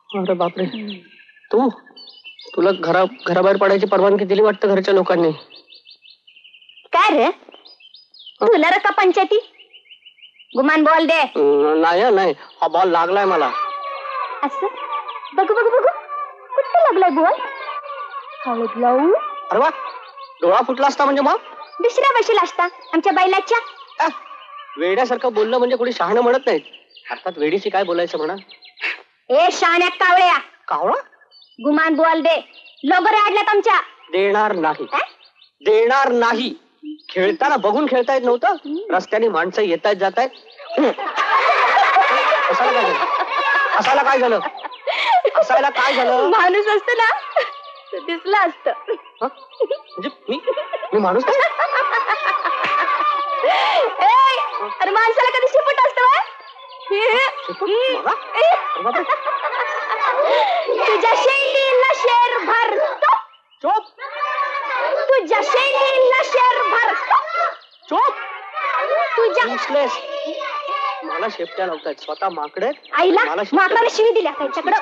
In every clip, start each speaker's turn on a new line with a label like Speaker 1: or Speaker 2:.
Speaker 1: अरे बापरे, तुला घराबाहेर पडायची परवानगी दिली वाटतं घरच्या लोकांनी.
Speaker 2: काय रे तुला रे का पंचायती? गुमान बॉल दे.
Speaker 1: नाही, हा बॉल लागलाय मला.
Speaker 2: असं बघू कुठं लागलाय बॉल? हळद लावू.
Speaker 1: अरे वा, डोळा फुटला असता म्हणजे मग
Speaker 2: दुसऱ्या बशीला असता आमच्या बैलाच्या.
Speaker 1: वेड्यासारखं बोललं म्हणजे कोणी शहाणं म्हणत नाहीत. अर्थात वेडीशी काय बोलायचं म्हणा.
Speaker 2: ए शहाण्या कावळ्या,
Speaker 1: कावळा
Speaker 2: गुमान बॉल दे. लोगर आडल्यात आमच्या.
Speaker 1: देणार नाही. खेळताना बघून खेळता येत नव्हतं? रस्त्याने माणसं येत आहेत जात आहेत. असायला काय झालं?
Speaker 2: माणूस असत ना दिसलं असत.
Speaker 1: म्हणजे मी माणूस?
Speaker 2: अरे माणसाला कधी शिपट असतं? तुझ्या शेंडीला शेर भरतो.
Speaker 1: चोप.
Speaker 2: तुझ्या शेंडीला शेर भरतो.
Speaker 1: चोप.
Speaker 2: तुझ्या
Speaker 1: मला शेपट्या लावतायत स्वतः माकडे.
Speaker 2: आईला माकडाला शिवी दिल्या त्यांच्याकडं.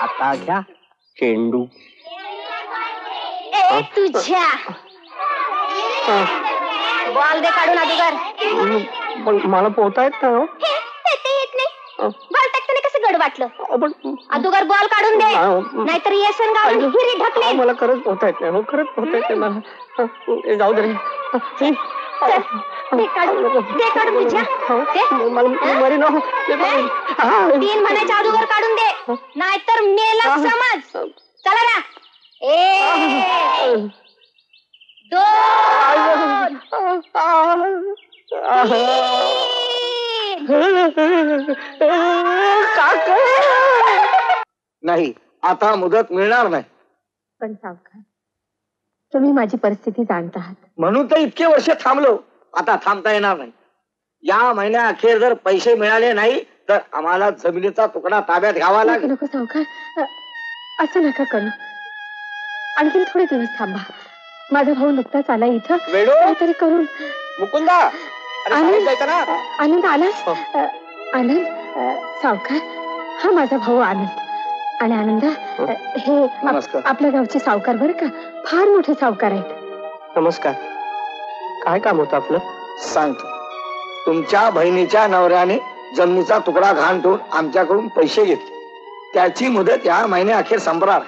Speaker 1: आता घ्या चेंडू.
Speaker 2: ए तुझ्या बॉल दे काढून अगोदर.
Speaker 1: मला पोहता येत ना.
Speaker 2: येत नाही. बॉल टाकताना कसं गड वाटलं? अगोदर बॉल काढून दे, नाहीतर येसन गावून हिरी ढकले.
Speaker 1: मला खरंच पोहता येत नाही. खरंच पोहता येत नाही मला. जाऊ दे.
Speaker 2: तीन म्हणायच्या अगोदर काढून दे, नाहीतर मेला समज. चला ना. 1 2
Speaker 3: नाही, आता मुदत मिळणार नाही.
Speaker 2: पण सावकार, तुम्ही माझी परिस्थिती जाणत आहात
Speaker 3: म्हणून तर इतके वर्ष थांबलो. आता थांबता येणार नाही. या महिन्या अखेर जर पैसे मिळाले नाही तर आम्हाला जमिनीचा तुकडा ताब्यात घ्यावा लागेल.
Speaker 2: नको सावकार, असं नका करू. आणखी थोडे दिवस थांबा. माझा भाऊ नुकताच आला इथं. काहीतरी करून.
Speaker 3: मुकुंदा,
Speaker 2: आनंद आलास? आनंद सावकार, हा माझा भाऊ आनंद. आणि आनंद हे आपल्या गावचे सावकार बरं का, फार मोठे सावकार आहेत.
Speaker 1: नमस्कार. काय काम होतं आपलं?
Speaker 3: सांगतो. तुमच्या बहिणीच्या नवऱ्याने जमिनीचा तुकडा घाण ठेवून आमच्याकडून पैसे घेतले. त्याची मुदत या महिन्या अखेर संपणार.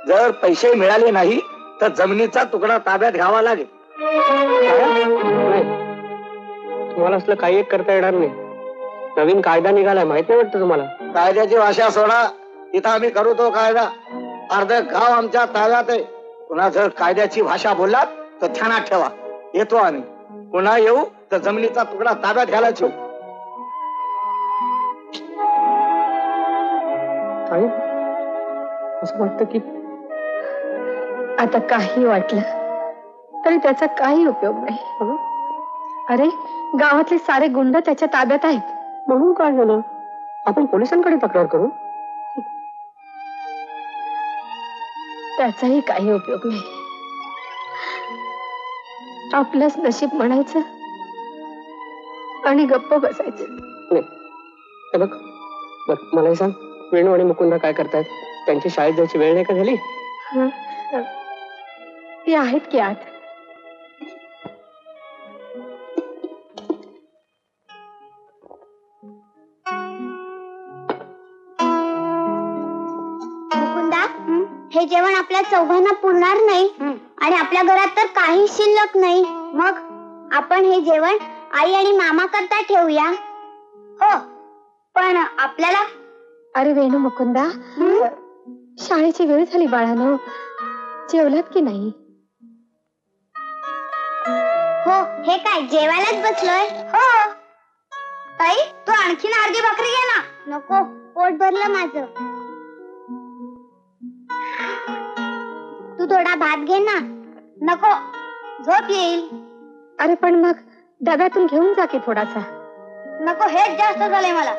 Speaker 3: जर पैसे मिळाले नाही तर जमिनीचा तुकडा ताब्यात घ्यावा लागेल.
Speaker 1: तुम्हाला असलं काही एक करता येणार नाही. नवीन कायदा निघालाय, माहित नाही वाटतं तुम्हाला?
Speaker 3: कायद्याची भाषा सोडा. इथं आम्ही करू तो कायदा. अर्ध गाव आमच्या ताब्यात आहे. पुन्हा जर कायद्याची भाषा बोललात तर ध्यानात ठेवा. येतो आम्ही. पुन्हा येऊ तर जमिनीचा तुकडा ताब्यात घ्यायला ठेवू.
Speaker 1: असं वाटतं की
Speaker 2: आता काही वाटलं तरी त्याचा काही उपयोग नाही. अरे गावातले सारे गुंड त्याच्या ताब्यात आहेत.
Speaker 1: म्हणून काय झालं? आपण पोलिसांकडे तक्रार करू.
Speaker 2: त्याचाही काही उपयोग नाही. आपलंच नशीब म्हणायचं आणि गप्प बसायचं.
Speaker 1: नाही बघ, मला हे सांग, वेणू आणि मुकुंदा काय करतायत? त्यांची शाळेत जायची वेळ नाही का झाली?
Speaker 2: ती आहेत की आत.
Speaker 4: मुकुंदा, हे जेवण आपल्या चौघांना पुरणार नाही आणि आपल्या घरात तर काही शिल्लक नाही. मग आपण हे जेवण आई आणि मामा करता ठेवूया. हो, पण आपल्याला.
Speaker 2: अरे वेणू मुकुंदा, शाळेची वेळ झाली बाळानो. जेवलात की नाही?
Speaker 4: हो, हे काय जेवायलाच बसलोय. हो ताई, तू आणखीन अर्धी भाकरी घे ना. नको, पोट भरलं माझं. तू थोडा भात घे ना. नको, झोप येईल.
Speaker 2: अरे पण मग डब्यातून घेऊन जा की थोडासा.
Speaker 4: नको, हेच जास्त झालंय मला.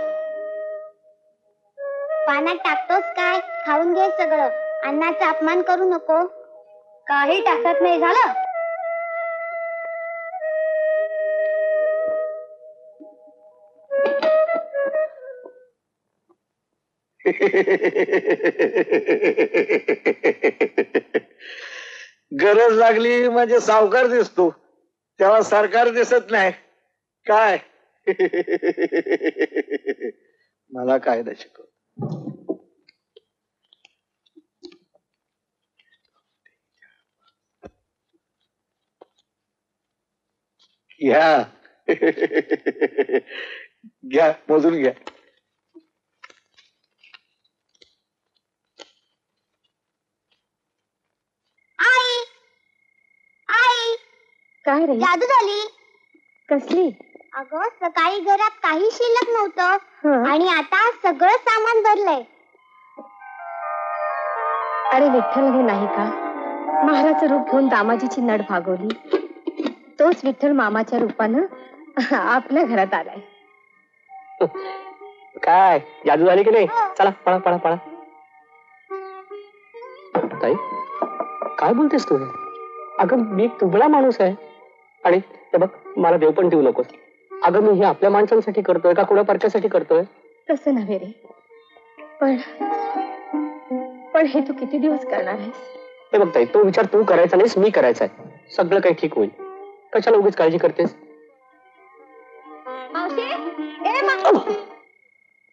Speaker 4: पाण्यात टाकतोस काय? खाऊन घे सगळं. अन्नाचा अपमान करू नको. काही टाकत नाही. झालं?
Speaker 3: गरज लागली म्हणजे सावकार दिसतो, तेव्हा सरकार दिसत नाही काय. मला कायदा शिकव. घ्या घ्या, मोजून घ्या.
Speaker 4: आई आई
Speaker 2: काय रे?
Speaker 4: जादू झाली.
Speaker 2: कसली?
Speaker 4: अगं सकाळी घरात काही शिल्लक नव्हतं
Speaker 2: हं.
Speaker 4: आणि आता सगळं सामान भरलंय.
Speaker 2: अरे विठ्ठल हे नाही का महाराचं रूप घेऊन दामाजीची नड भागवली, तोच विठ्ठल मामाच्या रूपानं आपल्या घरात आलाय.
Speaker 1: काय जादू झाली की नाही? चला पळा पळा पळा. ताई काय बोलतेस तू? अगं मी तुबळा माणूस आहे आणि ते बघ मला देव पण देऊ नकोस. अगं मी हे आपल्या माणसांसाठी करतोय का कुणा पारख्यासाठी करतोय?
Speaker 2: तसं नव्हे रे, पण पण हे तू किती दिवस करणार आहेस?
Speaker 1: हे बघ ताई, तो विचार तू करायचा नाहीस, मी करायचा आहे. सगळं काही ठीक होईल. कशाला उगीच काळजी करतेस?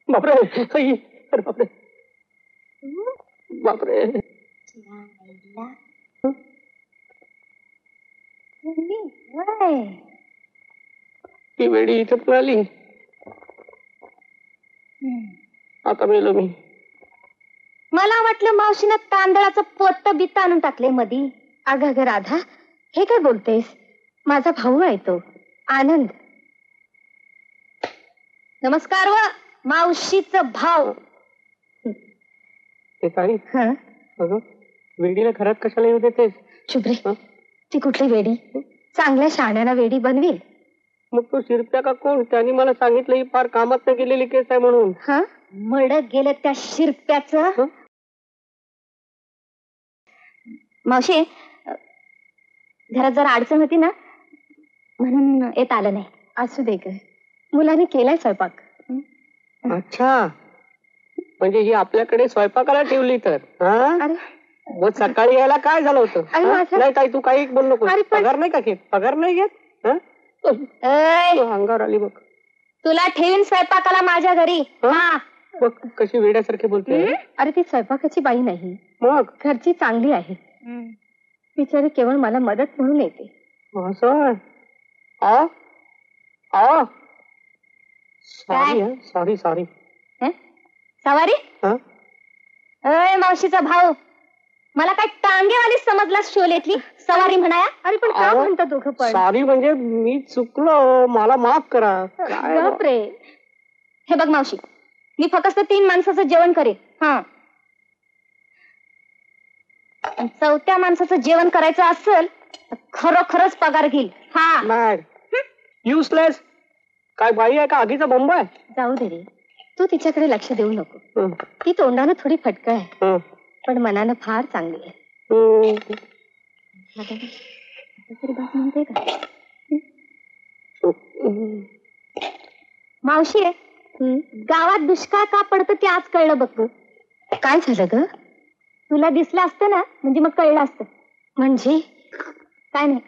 Speaker 1: बापरे, आई, अरे बापरे बापरे. ती वेळी इथं पण आली. आता मेलो मी.
Speaker 2: मला वाटलं मावशीनं तांदळाचं पोत बित्त आणून टाकले मधी. अगं अगं राधा, हे काय बोलतेस? माझा भाऊ आहे तो आनंद. नमस्कार व मावशीचं भाव.
Speaker 1: ते ताई,
Speaker 2: हं?
Speaker 1: अगं वेडीला घरात कशाला येऊ देतेस?
Speaker 2: शुभ्रे, ती कुठली वेडी? चांगल्या शहाण्याला वेडी बनवील.
Speaker 1: मग तो शिरप्या का कोण? त्यांनी मला सांगितलं ही फार कामात न गेलेली केस आहे म्हणून.
Speaker 2: हा, मड गेलं त्या शिरप्याचं. मावशी, घरात जरा अडचण होती ना म्हणून येत आलं नाही. असू दे ग, मुलाने केलाय स्वयंपाक.
Speaker 1: अच्छा, म्हणजे ही आपल्याकडे स्वयंपाकाला ठेवली तर?
Speaker 2: अरे
Speaker 1: मग सकाळी यायला काय झालं होतं?
Speaker 2: अरे माझं-
Speaker 1: नाही ताई, तू काही बोल नको.
Speaker 2: अरे पण-
Speaker 1: पगार नाही का घेत? पगार नाही घेत? अंगावर आली बघ.
Speaker 2: तुला ठेवीन स्वयंपाकाला माझ्या घरी. हा,
Speaker 1: बघ कशी वेड्यासारखी बोलते.
Speaker 2: अरे ती स्वयंपाकाची बाई नाही,
Speaker 1: मग
Speaker 2: घरची चांगली आहे. बिचारी केवळ मला मदत म्हणून येते.
Speaker 1: असं सॉरी सॉरी.
Speaker 2: सवारी? अय मावशीचा भाऊ, मला काय टांगेवाली समजला शोलेतली सवारी म्हणाया? अरे पण काय म्हणता दोघं पण?
Speaker 1: सॉरी म्हणजे मी चुकलो, मला माफ करा.
Speaker 2: बापरे. हे बघ मावशी, मी फक्त 3 माणसाचं जेवण करेन. हा, चौथ्या माणसाचं जेवण करायचं असेल खरोखरच पगार घेईल. हा,
Speaker 1: मॅड युजलेस. काय बाई आहे का आगीचा बंब आहे?
Speaker 2: जाऊ दे रे, तू तिच्याकडे लक्ष देऊ नको. ती तोंडानं थोडी फटकळ आहे, पण मनानं फार चांगली आहे. तरी बात म्हणते का? मावशी, गावात दुष्काळ का पडतं ते आज कळलं बघ. काय झालं ग? तुला दिसलं असतं ना म्हणजे मग कळलं असतं. म्हणजे काय नाही.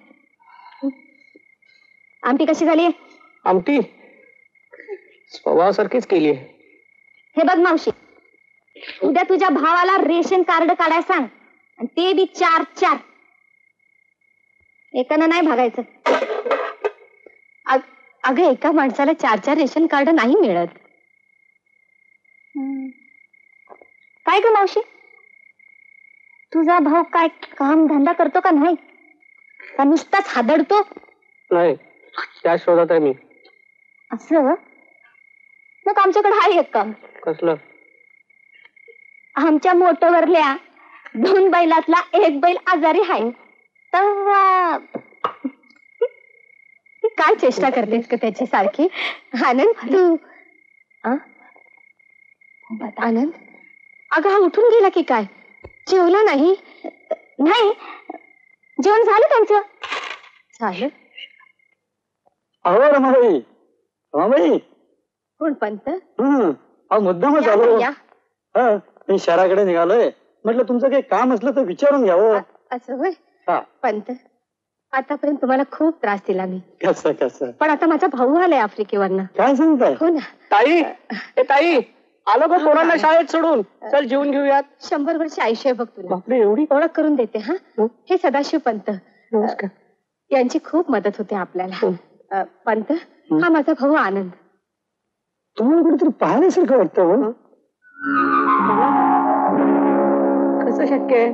Speaker 2: आमटी कशी झाली?
Speaker 1: आमटी स्वभावासारखीच केली आहे.
Speaker 2: हे बघ मावशी, उद्या तुझ्या भावाला रेशन कार्ड काढायला सांग, आणि ते बी 4-4. एकानं नाही भागायचं. अगं एका माणसाला 4-4 रेशन कार्ड नाही मिळत. काय ग मावशी, तुझा भाऊ काय काम धंदा करतो का नाही, का नुसताच हादडतो?
Speaker 1: नाही, त्या शोधात आहे मी.
Speaker 2: असं? मग आमच्याकडे आहे एक काम.
Speaker 1: कसलं?
Speaker 2: आमच्या मोटरवरल्या 2 बैलातला 1 बैल आजारी आहे. तर काय चेष्टा करतेस का त्याची सारखी? आनंद तू आनंद, अगं हा उठून गेला की काय? जेवला नाही? नाही, जेवण झालं त्यांचं. झालं?
Speaker 3: अहो रमाबाई,
Speaker 2: कोण पंत?
Speaker 3: मुद्दामच आलो.
Speaker 2: या
Speaker 5: मी शहराकडे निघालोय. म्हटलं तुमचं काही काम असलं तर विचारून घ्यावं.
Speaker 2: असं होय
Speaker 5: हा.
Speaker 2: पंत, आतापर्यंत तुम्हाला खूप त्रास दिला मी.
Speaker 5: कसं कसं
Speaker 2: पण आता माझा भाऊ आलाय आफ्रिकेवरनं.
Speaker 5: काय सांगताय?
Speaker 2: हो ना.
Speaker 1: ताई, ए ताई, आलो का पोरांना शाळेत सोडून? चल जेवून घेऊयात.
Speaker 2: 100 वर्ष आयुष्य आहे बघ तुला.
Speaker 1: बापरे, एवढी?
Speaker 2: ओळख करून देते. हा, हे सदाशिव पंत.
Speaker 1: नमस्कार.
Speaker 2: यांची खूप मदत होते आपल्याला. पंत, हा माझा भाऊ आनंद.
Speaker 5: तुम्हाला कुठेतरी पाहण्यासारखं वाटतं हो.
Speaker 1: कसं शक्य आहे?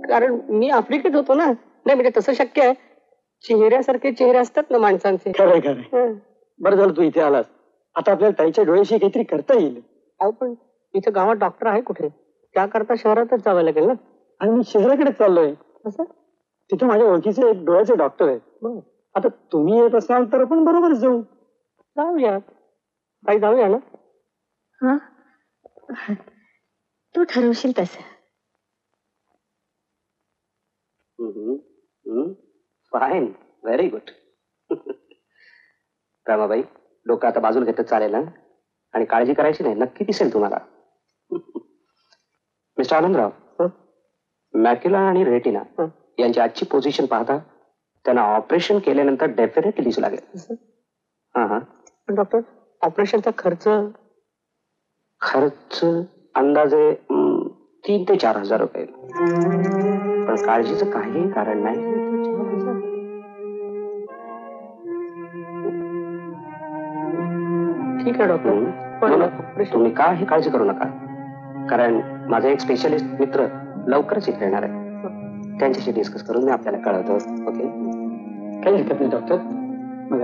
Speaker 1: कारण मी आफ्रिकेत होतो ना. नाही म्हणजे तसं शक्य आहे. चेहऱ्यासारखे चेहरे असतात ना माणसांचे.
Speaker 5: खरंय खरंय. बरं झालं तू इथे आलास. आता आपल्याला ताईच्या डोळ्याशी काहीतरी करता येईल.
Speaker 1: अहो पण इथं गावात डॉक्टर आहे कुठे? त्याकरता शहरातच जावं लागेल ना.
Speaker 5: आणि मी शहराकडे चाललोय.
Speaker 1: असं
Speaker 5: तिथे माझ्या ओळखीचे एक डोळ्याचे डॉक्टर आहेत.
Speaker 1: बरं,
Speaker 5: आता तुम्ही येत असाल तर आपण बरोबर जाऊ.
Speaker 1: जाऊया. ताई जाऊया ना.
Speaker 2: हा, तू ठरवशील तसं.
Speaker 1: Fine, very good. रामाबाई, डोकं आता बाजूला घेतच चालेल ना. आणि काळजी करायची नाही, नक्की दिसेल तुम्हाला. मिस्टर आनंदराव, मॅक्युला आणि रेटिना यांची आजची पोझिशन पाहता त्यांना ऑपरेशन केल्यानंतर डेफिनेटली दिसू लागेल. हा हा. पण डॉक्टर, ऑपरेशनचा खर्च अंदाजे 3 ते 4 हजार रुपये. पण काळजीचं काहीही कारण नाही. ठीक आहे डॉक्टर, पण तुम्ही काही काळजी करू नका. कारण माझा एक स्पेशलिस्ट मित्र लवकरच इथे येणार आहे. त्यांच्याशी डिस्कस करून मी आपल्याला कळवतो. ओके,
Speaker 5: काही हरकत नाही डॉक्टर. मग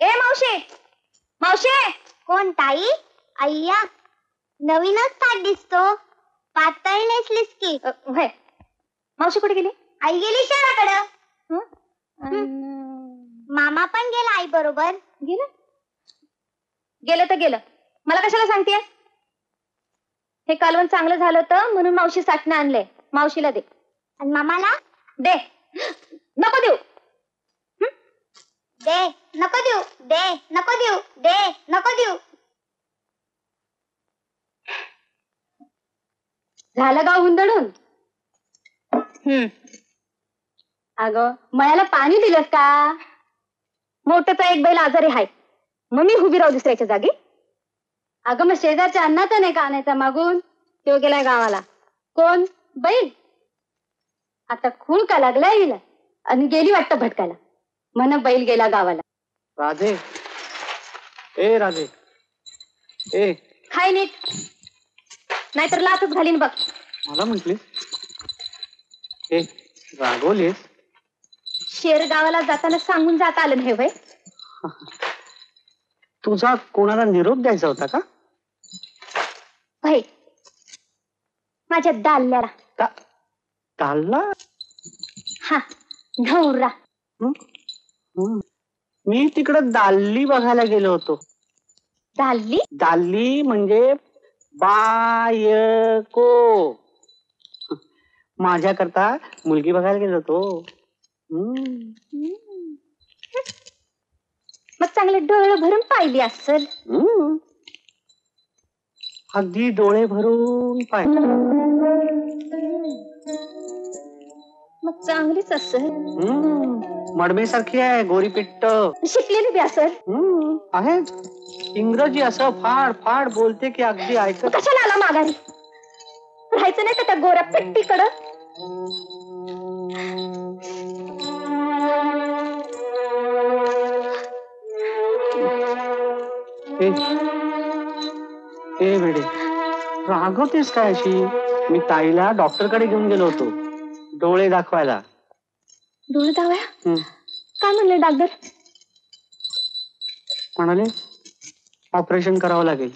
Speaker 4: ए मावशे, मावशे. कोण ताई? अय्या, नवीनच ताट दिसतो. पातळ नेसलीस की.
Speaker 2: होय. मावशी कुठे गेली?
Speaker 4: आई गेली शहराकडं. मामा पण गेला आई बरोबर.
Speaker 2: गेलं गेलं तर गेलं. मला कशाला सांगतेय? हे कालवण चांगलं झालं होतं म्हणून मावशी साठणं आणलंय. मावशीला दे.
Speaker 4: आणि मामाला
Speaker 2: दे. नको देऊ.
Speaker 4: दे, नको देऊ. दे, नको देऊ. दे, नको देऊ.
Speaker 2: झालं गाव हुंदडून. अगं, मळ्याला पाणी दिलंस का? मोठंचा एक बैल आजारी हाय, मग मी उभी राहू दुसऱ्याच्या जागी? अगं, मग शेजारच्या अन्नाचा नाही का आणायचा मागून? तो गेलाय गावाला. कोण? बैल. आता खूळ का लागलाय हिला आणि गेली वाटतं भटकायला. म्हण बैल गेला गावाला.
Speaker 1: राधे, ए राधे, ए.
Speaker 2: खाय नीट, नाहीतर लातच घालीन बघ.
Speaker 1: मला म्हटलीस? ए, रागवलीस?
Speaker 2: शेर गावाला जाताना सांगून जात आलं नाही वय?
Speaker 1: तुझा कोणाला निरोप द्यायचा होता का?
Speaker 2: भाई, माझ्या दाल्याला.
Speaker 1: चालला?
Speaker 2: हा, घौरा.
Speaker 1: मी तिकडं दाल्ली बघायला गेलो होतो.
Speaker 2: दाल्ली?
Speaker 1: दाल्ली म्हणजे बायको. माझ्याकरता मुलगी बघायला गेलो होतो.
Speaker 2: मग चांगले डोळे भरून पाहिली असेल.
Speaker 1: अगदी डोळे भरून पाहिली.
Speaker 2: मग चांगलीच असेल.
Speaker 1: मडमेसारखी आहे, गोरीपिट्ट.
Speaker 2: शिकलेली बी असेल.
Speaker 1: आहे. इंग्रजी असं फाड फाड बोलते की अगदी ऐकत.
Speaker 2: कशाला आला माघारी? राहायचं नाही का त्या गोऱ्या पेट्टीकडं?
Speaker 1: ए वेडे, रागवतेस काय अशी? मी ताईला डॉक्टरकडे घेऊन गेलो होतो डोळे दाखवायला.
Speaker 2: डोळे दाव्या? काय म्हणले डॉक्टर?
Speaker 1: म्हणाले ऑपरेशन करावं लागेल.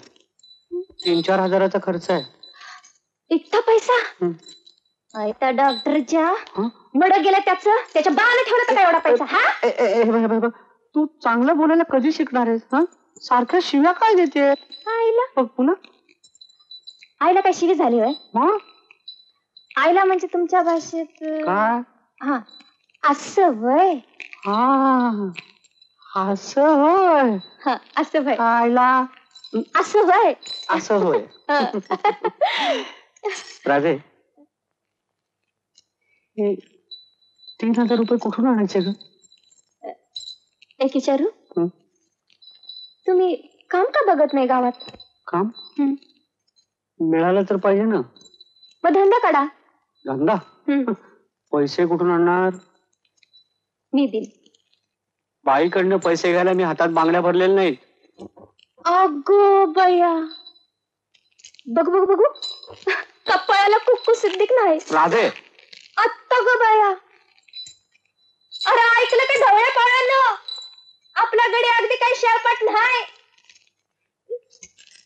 Speaker 1: 3-4 हजाराचा खर्च आहे.
Speaker 2: इतका पैसा? त्या डॉक्टरच्या मड गेलं त्याच्या बाळाने ठेवलं का काय एवढा पैसा? हा,
Speaker 1: तू चांगलं बोलायला कधी शिकणार आहेस? हा, सारख्या शिव्या काय देते?
Speaker 2: आईला
Speaker 1: बघ पुन्हा.
Speaker 2: आईला काय शिवी झाली होय? आईला म्हणजे तुमच्या भाषेत
Speaker 1: काय?
Speaker 2: हा, असं वय.
Speaker 1: हा, असं होय.
Speaker 2: असं वय.
Speaker 1: आईला
Speaker 2: असं होय.
Speaker 1: असं होय. राजे, हे 3,000 रुपये कुठून आणायचे ग?
Speaker 2: एक विचारू,
Speaker 1: हं?
Speaker 2: तुम्ही काम का बघत नाही गावात?
Speaker 1: काम मिळालं तर पाहिजे ना.
Speaker 2: मग धंदा काढा.
Speaker 1: धंदा? पैसे कुठून आणणार?
Speaker 2: मी देईन.
Speaker 1: बाईकडनं पैसे घ्यायला मी हातात बांगड्या भरलेल्या नाहीत.
Speaker 2: अगो बया, बघू बघू बघू, कपाळाला कुक्कू सिद्धिक नाही.
Speaker 1: राधे,
Speaker 2: आत्ता ग बया, अरे ऐकलं का ढवळ्या पाळानं, आपल्याकडे अगदी काही शारपाट नाही.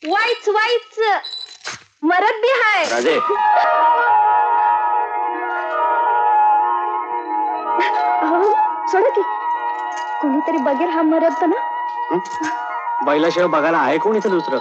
Speaker 2: वाईच वाईच मरद बी हाय.
Speaker 1: राधे,
Speaker 2: अहो, सोडा की, कोणीतरी बघेल हा मरद ना.
Speaker 1: बैलाशिवाय बघायला आहे कोण इथं दुसरं?